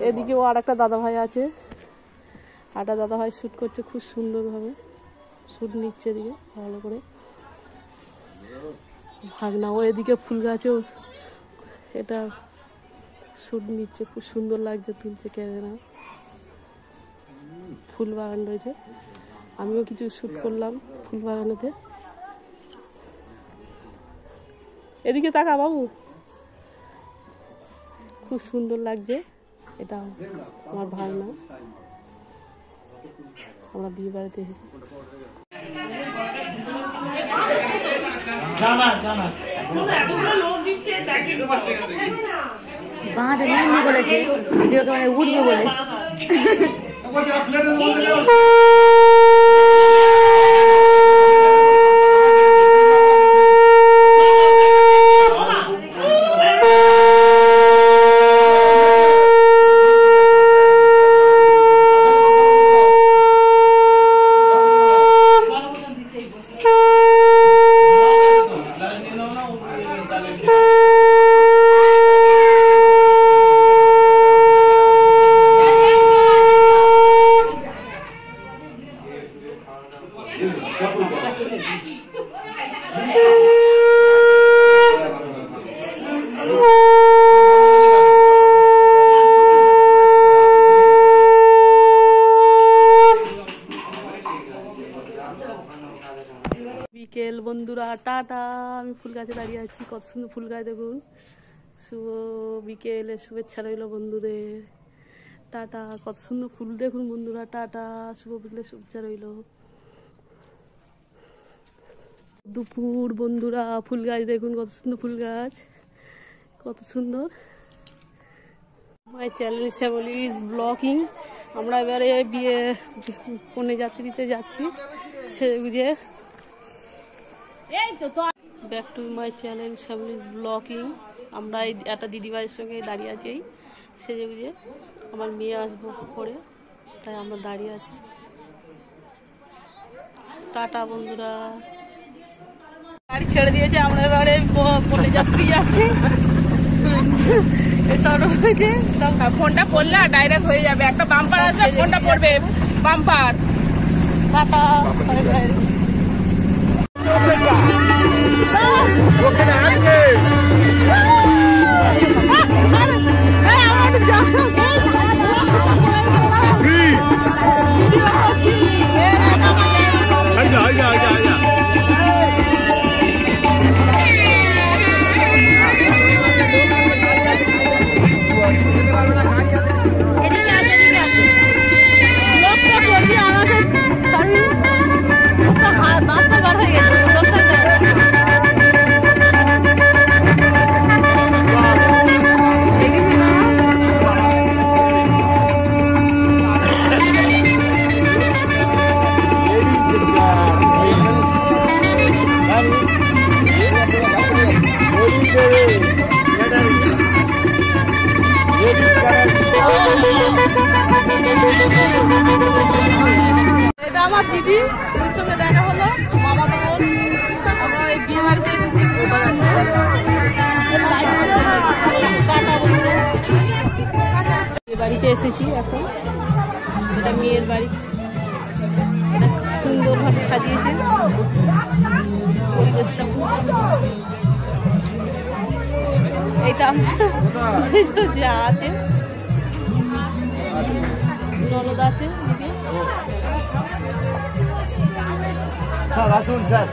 এদিকেও আর একটা দাদা ভাই আছে, একটা দাদা ভাই শ্যুট করছে খুব সুন্দরভাবে, শ্যুট নিচ্ছে এদিকে ভালো করে। ভাগনা ও এদিকে ফুল গাছেও এটা শ্যুট নিচ্ছে, খুব সুন্দর লাগছে, তুলছে ক্যামেরা। ফুল বাগান রয়েছে, আমিও কিছু শ্যুট করলাম ফুল বাগানেতে। এদিকে তাকা বাবু, খুব সুন্দর লাগছে। এটা আমার ভাগনা, আমরা বিয়ে বাড়িতে এসেছি। বাঁধ হিন্দি করেছে ভিডিও ক্যামেরায় উঠবে বলে। বিকেল বন্ধুরা, টাটা। আমি ফুল গাছে দাঁড়িয়ে আছি, কত সুন্দর ফুল গাছ দেখুন। শুভ বিকেলের শুভেচ্ছা রইল বন্ধুদের, টাটা। কত সুন্দর ফুল দেখুন বন্ধুরা, টাটা। শুভ বিকেলের শুভেচ্ছা রইল। দুপুর বন্ধুরা, ফুল গাছ দেখুন, কত সুন্দর ফুল গাছ, কত সুন্দর। মাই চ্যানেল শ্যামলিজ ব্লগিং। আমরা এবারে বিয়ে কনে যাত্রীতে যাচ্ছি, সে বুঝে back to my channel Shyamali's ব্লগিং। আমরা এই একটা দিদিভাইয়ের সঙ্গে দাঁড়িয়ে আছি, এই সেজে বুঝে। আমার মেয়ে আসবো পরে, তাই আমরা দাঁড়িয়ে আছি। টাটা বন্ধুরা। গাড়ি ছেড়ে দিয়েছে, আমরা এবারে কনে যাত্রী যাচ্ছি। ফোনটা করলে ডাইরেক্ট হয়ে যাবে, একটা বাম্পার আসবে, ফোনটা পড়বে বাম্পার। টাটা। এটা আমার দিদি, ওর সঙ্গে দেখা হলো, মামা তো বোন। আমরা এই বিয়ে বাড়িতে বাড়িতে এসেছি এখন। এটা মেয়ের বাড়ি, সুন্দরভাবে সাজিয়েছে পরিবেশটা। এটা যা আছে, ননদ আছে। স্যার আসুন স্যার।